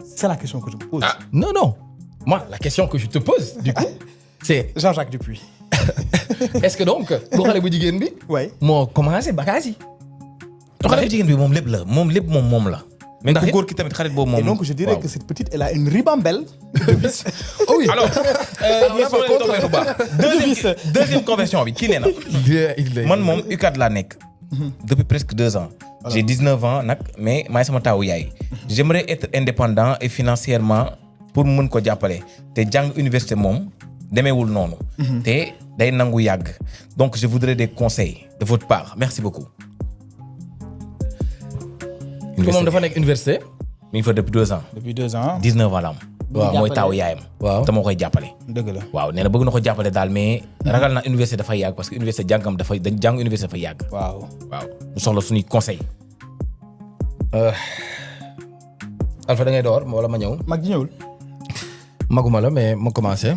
C'est la question que je me pose. Ah, non. Moi, la question que je te pose, du coup, c'est... Jean-Jacques Dupuis. Est-ce que donc, lu xale bu jigéen bi. Ouais. moo commencé bagage yi. xale bu jigéen bi moom lépp la moom la. mais ku góor ki tamit xarit boobu moom. Et donc je dirais que cette petite, elle a une ribambelle de vices. Oh oui. alors deuxième conversion bi kii nee na. man moom U4 laa nekk. depuis presque 2 ans. J'ai 19 ans nag mais maay sama taawu yaay. J'aimerais être indépendant et financièrement pour mën ko jàppale te jàng université moom demeewul noonu. te day nangu yàgg donc je voudrais des conseils de votre part merci beaucoup. moom dafa nekk université. mi ngi fa depuis 2 ans. Depuis 2 ans. 19 ans la am. waaw mooy taawu yaayam. waaw te moo koy jàppale. dëgg la. waaw nee na bëgg na ko jàppale daal mais ragal na université dafay yàgg parce que université jàngam dafay jàng université dafay yàgg. waaw. ñu soxla suñuy conseil. Alpha da ngay door wala ma ñëw. mag ji ñëwul. maguma la mais ma commencé.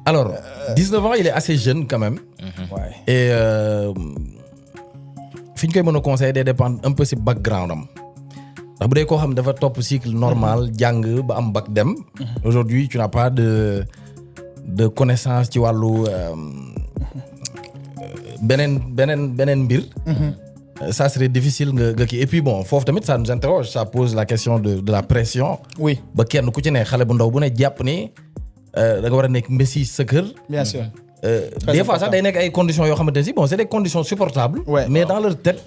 Alors, 19 ans, il est assez jeune quand même. Ouais. Et fi ñu koy mën a conseiller day dépendre un peu si background am. ndax bu dee koo xam dafa topp cycle normal jàng ba am bac dem. Aujourd'hui tu n'as pas de connaissance ci wàllu beneen mbir. Ça serait difficile nga kii et puis bon foofu tamit ça nous interroge ça pose la question de la pression. Oui. ba kenn ku ci ne xale bu ndaw bu ne jàpp ni da nga war a nekk mbési sa kër. Bien sûr. Des fois sax day nekk ay conditions yoo xamante ne si bon c'est des conditions supportables. Ouais. Mais dans leur tête.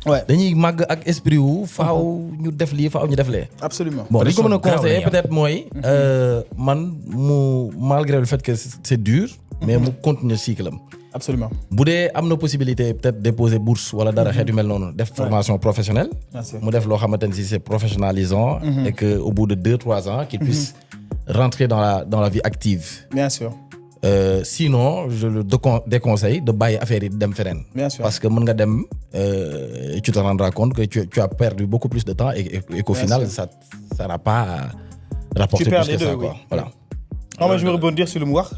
Ouais. dañuy màgg ak esprit wu faaw ñu def lii faaw ñu def lee. Absolument. Bon li ko mën a grave conseiller la ñu am. peut-être mooy. man mu malgré le fait que c'est dur. mais mu continuer cycle am. Absolument. bu dee am na possibilité peut-être déposer bourse wala dara xeet yu mel noonu def formation professionnelle. Bien sûr. mu def loo xamante ne si c'est professionnalisant. et que au bout de 2-3 ans qu'il puisse rentrer dans la vie active. Bien sûr. Sinon je le déconseille de bàyyi affaire yi dem feneen. Bien sûr. Parce que mën nga dem tu te rendras compte que tu as perdu beaucoup plus de temps et qu'au Bien final sûr. ça n'a pas rapporté Tu perds plus les que ça deux, quoi. oui. Voilà. Non mais je veux rebondir sur le mu wax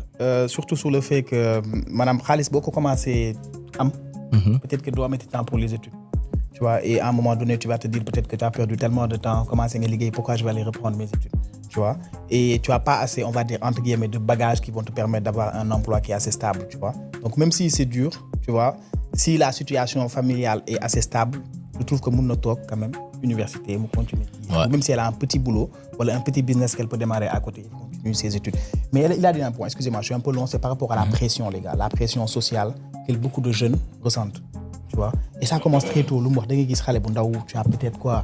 surtout sur le fait que maanaam xaalis boo ko commencé am. Peut-être que doo amati temps pour les études. Tu vois, et à un moment donné, tu vas te dire peut-être que tu as perdu tellement de temps, commencer à liguer, pourquoi je vais aller reprendre mes études, tu vois. Et tu n'as pas assez, on va dire, entre guillemets, de bagages qui vont te permettre d'avoir un emploi qui est assez stable, tu vois. Donc même si c'est dur, tu vois, si la situation familiale est assez stable, je trouve que mon talk quand même, université, mon continue. Ouais. Même si elle a un petit boulot, ou un petit business qu'elle peut démarrer à côté, il continue ses études. Mais il a dit un point, excusez-moi, je suis un peu long, c'est par rapport à la pression, les gars, la pression sociale que beaucoup de jeunes ressentent. Tu vois, et ça commence très tôt. Tu as peut-être quoi